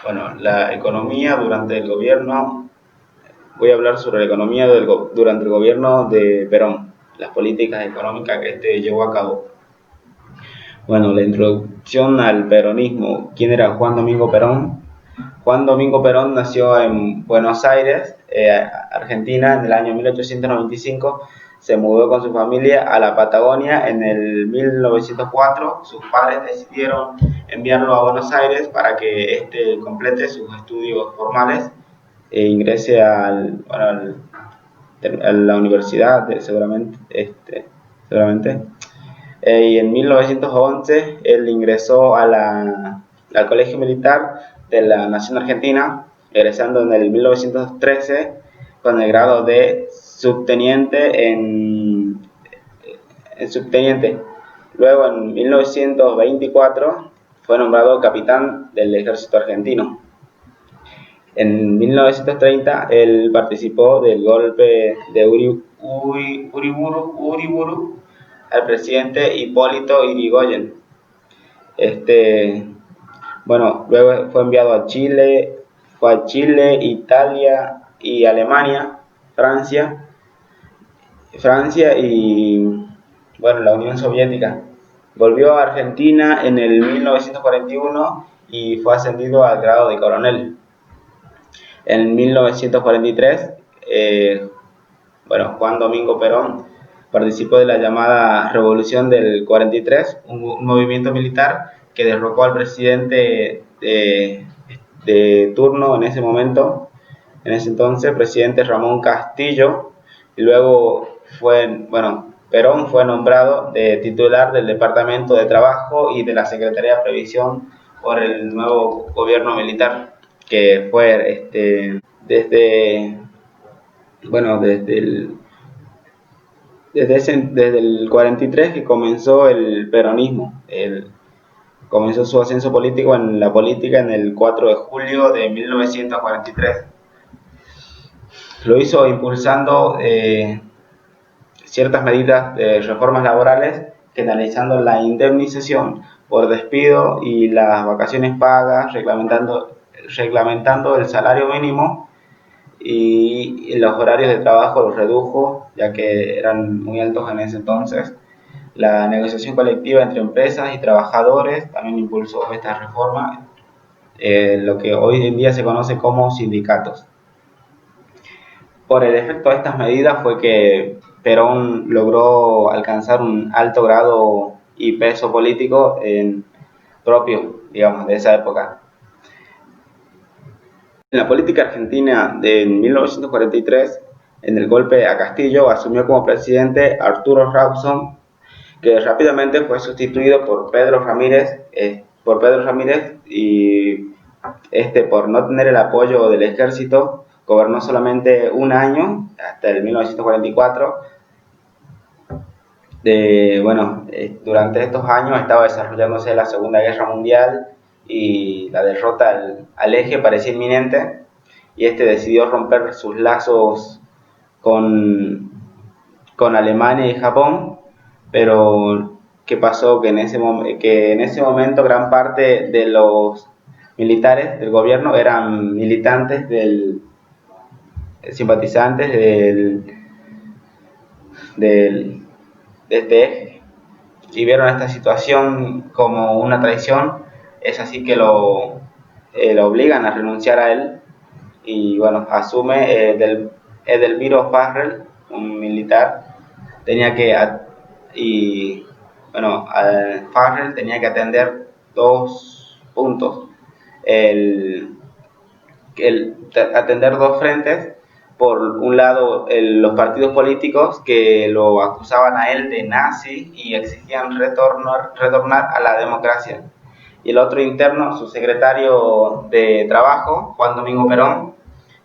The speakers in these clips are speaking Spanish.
Bueno, la economía durante el gobierno, voy a hablar sobre la economía durante el gobierno de Perón, las políticas económicas que este llevó a cabo. Bueno, la introducción al peronismo. ¿Quién era Juan Domingo Perón? Juan Domingo Perón nació en Buenos Aires, Argentina, en el año 1895. Se mudó con su familia a la Patagonia en el 1904. Sus padres decidieron enviarlo a Buenos Aires para que éste complete sus estudios formales e ingrese a la universidad, seguramente. Y en 1911 él ingresó al Colegio Militar de la Nación Argentina, egresando en el 1913 con el grado de subteniente en subteniente. Luego en 1924 fue nombrado capitán del ejército argentino. En 1930 él participó del golpe de Uriburu al presidente Hipólito Yrigoyen. Este, bueno, luego fue enviado fue a Chile, Italia y Alemania, Francia, Francia y bueno, la Unión Soviética. Volvió a Argentina en el 1941 y fue ascendido al grado de coronel. En 1943, bueno, Juan Domingo Perón participó de la llamada Revolución del 43, un movimiento militar que derrocó al presidente de turno en ese momento, en ese entonces, presidente Ramón Castillo, y luego Perón fue nombrado titular del Departamento de Trabajo y de la Secretaría de Previsión por el nuevo gobierno militar, que fue desde, bueno, desde el 43 que comenzó el peronismo. Comenzó su ascenso político en la política en el 4 de julio de 1943. Lo hizo impulsando ciertas medidas de reformas laborales que analizando la indemnización por despido y las vacaciones pagas, reglamentando el salario mínimo y los horarios de trabajo los redujo, ya que eran muy altos en ese entonces. La negociación colectiva entre empresas y trabajadores también impulsó esta reforma, lo que hoy en día se conoce como sindicatos. Por el efecto de estas medidas fue que Perón logró alcanzar un alto grado y peso político propio, digamos, de esa época. En la política argentina de 1943, en el golpe a Castillo, asumió como presidente Arturo Rawson, que rápidamente fue sustituido por Pedro Ramírez y por no tener el apoyo del ejército, gobernó solamente un año, hasta el 1944. Durante estos años estaba desarrollándose la Segunda Guerra Mundial y la derrota al eje parecía inminente, y decidió romper sus lazos con, con Alemania y Japón, pero ¿qué pasó? Que en ese momento gran parte de los militares del gobierno eran militantes simpatizantes del, de este eje, y vieron esta situación como una traición. Es así que lo obligan a renunciar a él, y bueno, asume Edelmiro Farrell, un militar. tenía que y bueno, Farrell tenía que atender dos puntos: el, atender dos frentes. Por un lado, los partidos políticos que lo acusaban a él de nazi y exigían retornar a la democracia, y el otro interno, su secretario de Trabajo, Juan Domingo Perón,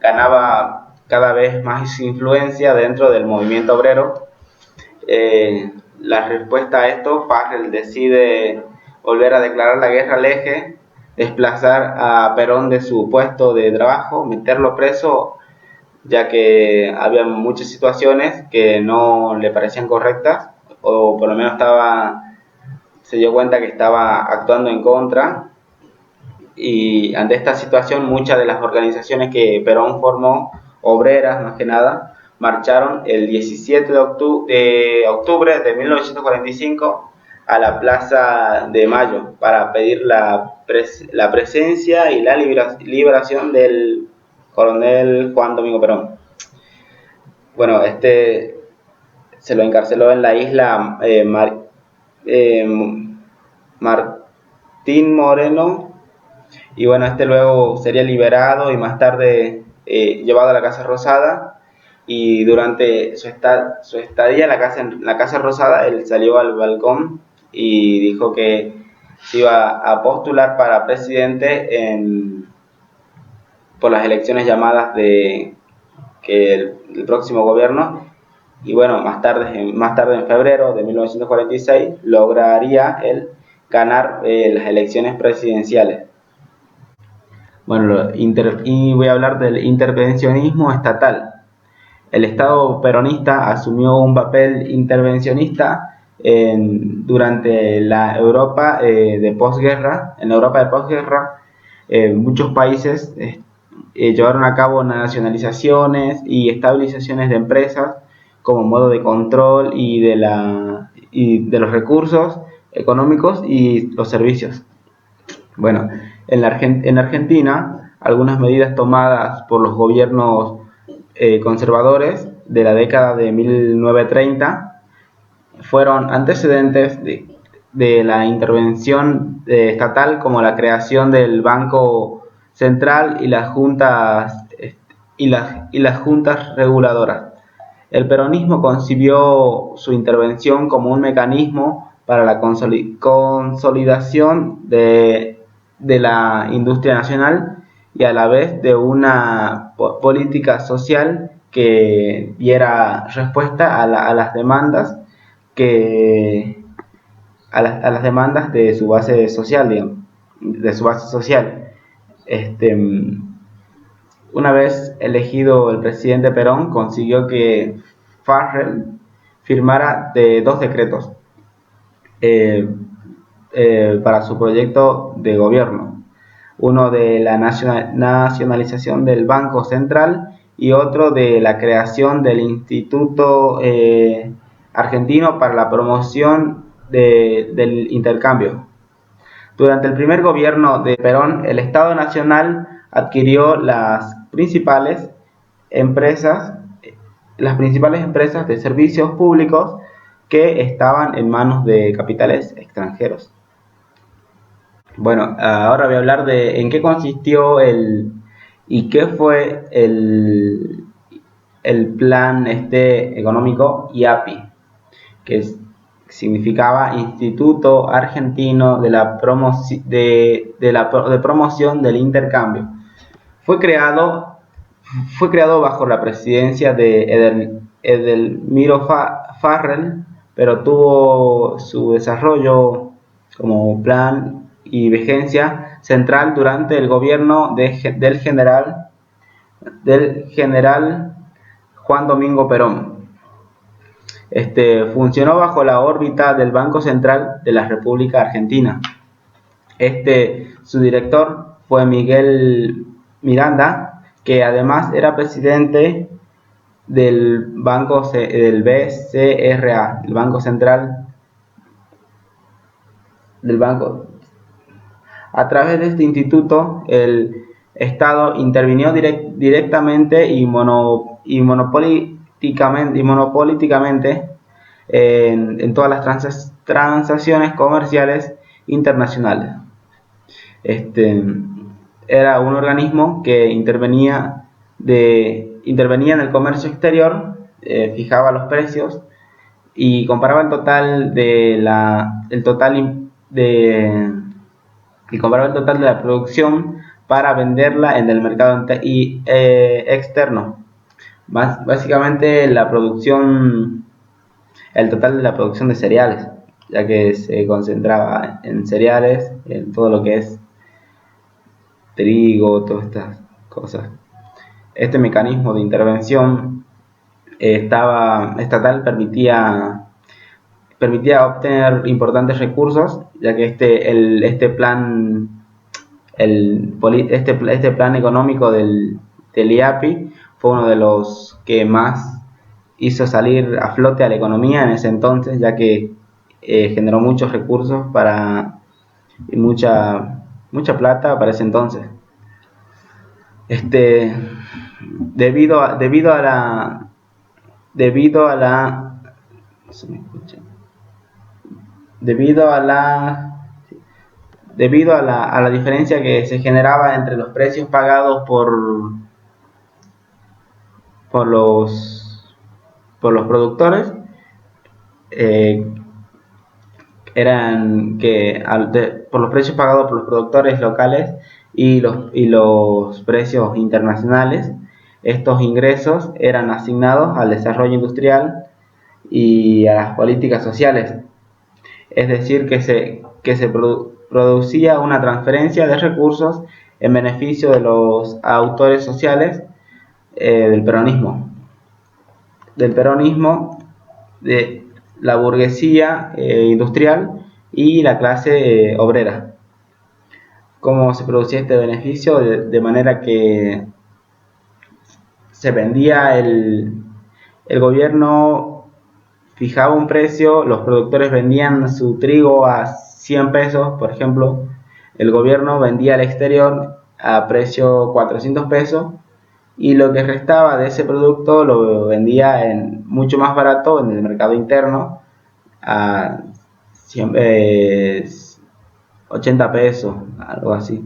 ganaba cada vez más influencia dentro del movimiento obrero. La respuesta a esto, Farrell decide volver a declarar la guerra al eje, desplazar a Perón de su puesto de trabajo, meterlo preso, ya que había muchas situaciones que no le parecían correctas, o por lo menos se dio cuenta que estaba actuando en contra, y ante esta situación muchas de las organizaciones que Perón formó, obreras más que nada, marcharon el 17 de octubre de 1945 a la Plaza de Mayo para pedir la presencia y la liberación del coronel Juan Domingo Perón. Bueno, se lo encarceló en la isla eh, Martín Moreno, y bueno, luego sería liberado y más tarde llevado a la Casa Rosada, y durante su estadía en la Casa Rosada él salió al balcón y dijo que se iba a postular para presidente por las elecciones llamadas de que el próximo gobierno. Y bueno, más tarde en febrero de 1946 lograría él ganar las elecciones presidenciales. Bueno, y voy a hablar del intervencionismo estatal. El Estado peronista asumió un papel intervencionista durante la Europa de posguerra. En la Europa de posguerra, muchos países llevaron a cabo nacionalizaciones y estabilizaciones de empresas como modo de control y de los recursos económicos y los servicios. Bueno, en Argentina, algunas medidas tomadas por los gobiernos conservadores de la década de 1930 fueron antecedentes de la intervención estatal, como la creación del Banco Central y las juntas reguladoras. El peronismo concibió su intervención como un mecanismo para la consolidación de la industria nacional y a la vez de una política social que diera respuesta a las demandas a las demandas de su base social, digamos, de su base social. Una vez elegido el presidente Perón, consiguió que Farrell firmara dos decretos para su proyecto de gobierno. Uno de la nacionalización del Banco Central y otro de la creación del Instituto Argentino para la Promoción del Intercambio. Durante el primer gobierno de Perón, el Estado Nacional adquirió las principales empresas de servicios públicos que estaban en manos de capitales extranjeros. Bueno, ahora voy a hablar de en qué consistió y qué fue el plan económico IAPI, que significaba Instituto Argentino de Promoción del Intercambio. Fue creado bajo la presidencia de Edelmiro Farrell, pero tuvo su desarrollo como plan y vigencia central durante el gobierno del general Juan Domingo Perón. Funcionó bajo la órbita del Banco Central de la República Argentina. Su director fue Miguel Miranda, que además era presidente del BCRA, el Banco Central del Banco. A través de este instituto, el Estado intervino directamente y monopólicamente en todas las transacciones comerciales internacionales. Era un organismo que intervenía en el comercio exterior, fijaba los precios y comparaba el total de la producción para venderla en el mercado externo. Básicamente el total de la producción de cereales, ya que se concentraba en cereales, en todo lo que es trigo, todas estas cosas. Este mecanismo de intervención estatal permitía obtener importantes recursos, ya que este plan este plan económico del IAPI fue uno de los que más hizo salir a flote a la economía en ese entonces, ya que generó muchos recursos y mucha plata para ese entonces. Debido a la debido a la no se me escucha. Debido a la diferencia que se generaba entre los precios pagados por los productores, eh, por los precios pagados por los productores locales y los precios internacionales, estos ingresos eran asignados al desarrollo industrial y a las políticas sociales. Es decir, que se producía una transferencia de recursos en beneficio de los autores sociales del peronismo, de la burguesía industrial y la clase obrera. ¿Cómo se producía este beneficio? De manera que se vendía el gobierno fijaba un precio, los productores vendían su trigo a 100 pesos, por ejemplo, el gobierno vendía al exterior a precio 400 pesos y lo que restaba de ese producto lo vendía mucho más barato en el mercado interno a 80 pesos, algo así,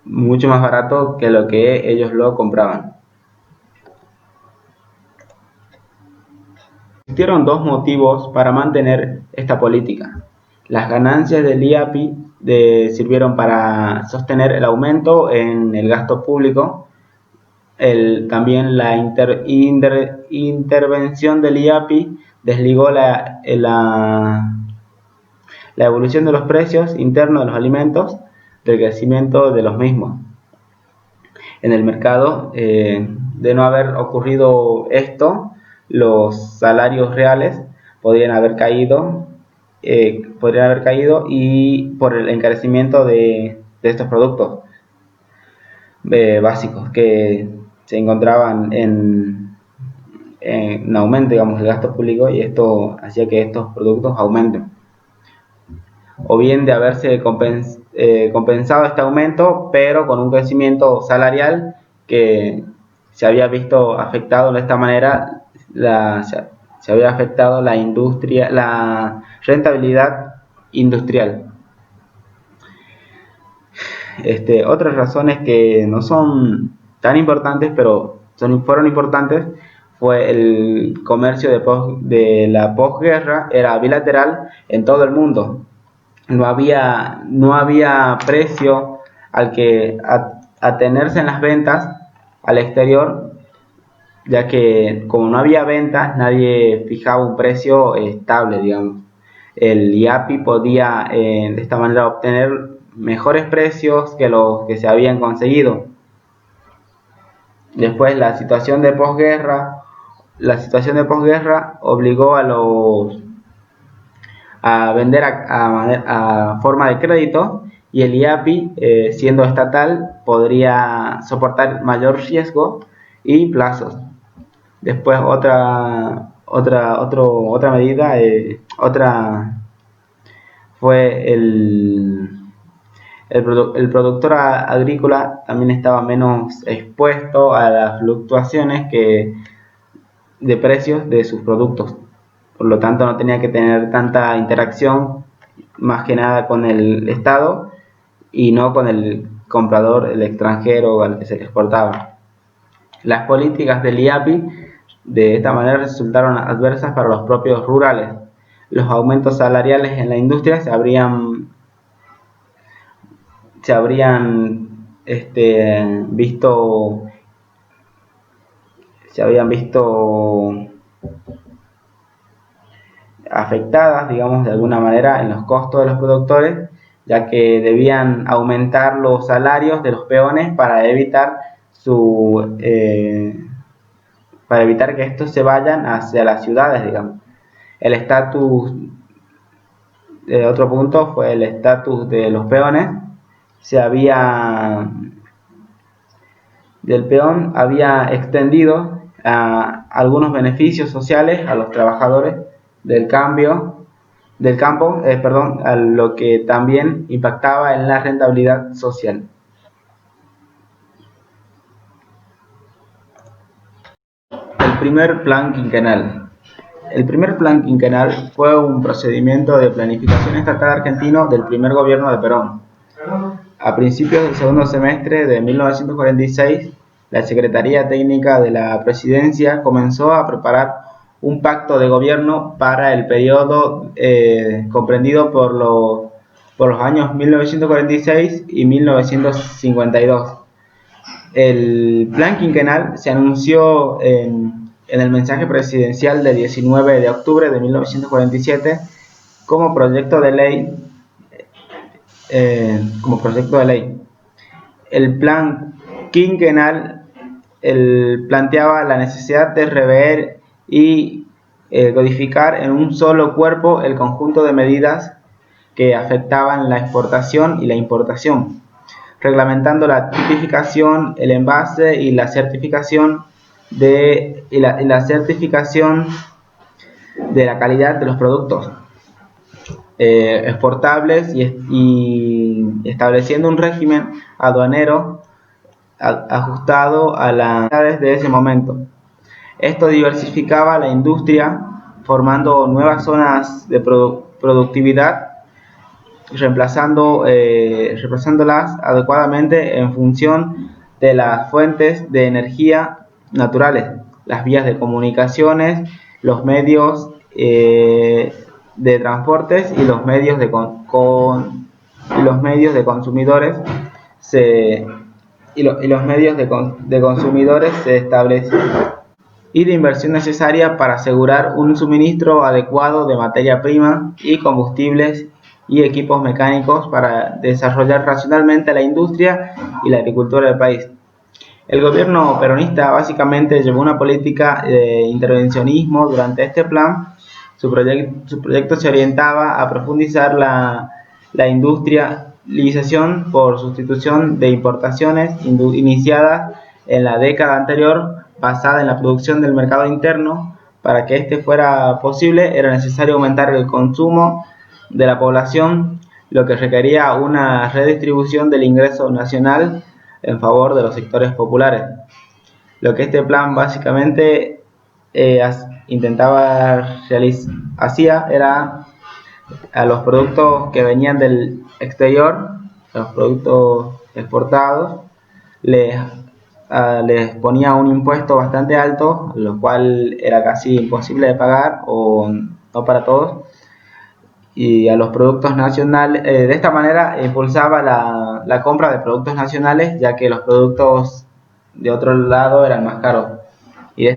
mucho más barato que lo que ellos lo compraban. Existieron dos motivos para mantener esta política. Las ganancias del IAPI sirvieron para sostener el aumento en el gasto público. También la intervención del IAPI desligó la evolución de los precios internos de los alimentos del crecimiento de los mismos. En el mercado, de no haber ocurrido esto, los salarios reales podrían haber caído y por el encarecimiento de estos productos básicos que se encontraban en aumento, digamos, el gasto público, y esto hacía que estos productos aumenten. O bien de haberse compensado este aumento, pero con un crecimiento salarial que se había visto afectado de esta manera, se había afectado la rentabilidad industrial. Otras razones que no son tan importantes, pero fueron importantes, fue el comercio de la posguerra, era bilateral en todo el mundo. No había precio al que atenerse en las ventas al exterior, ya que como no había ventas, nadie fijaba un precio estable, digamos. El IAPI podía de esta manera obtener mejores precios que los que se habían conseguido. Después la situación de posguerra obligó a vender a forma de crédito, y el IAPI, siendo estatal, podría soportar mayor riesgo y plazos. Después otra medida, fue el productor agrícola también estaba menos expuesto a las fluctuaciones de precios de sus productos. Por lo tanto, no tenía que tener tanta interacción, más que nada con el Estado y no con el comprador, el extranjero al que se le exportaba. Las políticas del IAPI de esta manera resultaron adversas para los propios rurales. Los aumentos salariales en la industria se habrían visto afectadas, digamos, de alguna manera en los costos de los productores, ya que debían aumentar los salarios de los peones para evitar que estos se vayan hacia las ciudades, digamos. Otro punto fue el estatus de los peones, se había del peón había extendido algunos beneficios sociales a los trabajadores del campo, a lo que también impactaba en la rentabilidad social. El primer plan quinquenal. El primer plan quinquenal fue un procedimiento de planificación estatal argentino del primer gobierno de Perón. A principios del segundo semestre de 1946, la Secretaría Técnica de la Presidencia comenzó a preparar un pacto de gobierno para el periodo comprendido por los años 1946 y 1952. El plan quinquenal se anunció en el mensaje presidencial del 19 de octubre de 1947 como proyecto de ley. El plan quinquenal planteaba la necesidad de rever y codificar en un solo cuerpo el conjunto de medidas que afectaban la exportación y la importación, reglamentando la tipificación, el envase y la certificación de la calidad de los productos exportables y estableciendo un régimen aduanero ajustado a las necesidades de ese momento. Esto diversificaba la industria, formando nuevas zonas de productividad, reemplazándolas adecuadamente en función de las fuentes de energía naturales, las vías de comunicaciones, los medios de transportes y los medios de consumidores se establecen, y de inversión necesaria para asegurar un suministro adecuado de materia prima y combustibles y equipos mecánicos para desarrollar racionalmente la industria y la agricultura del país. El gobierno peronista básicamente llevó una política de intervencionismo durante este plan. Su proyecto se orientaba a profundizar la industrialización por sustitución de importaciones iniciadas en la década anterior, basada en la producción del mercado interno. Para que este fuera posible era necesario aumentar el consumo de la población, lo que requería una redistribución del ingreso nacional en favor de los sectores populares. Lo que este plan básicamente hacía era a los productos que venían del exterior, los productos exportados, les ponía un impuesto bastante alto, lo cual era casi imposible de pagar o no para todos, y a los productos nacionales. De esta manera impulsaba la compra de productos nacionales, ya que los productos de otro lado eran más caros.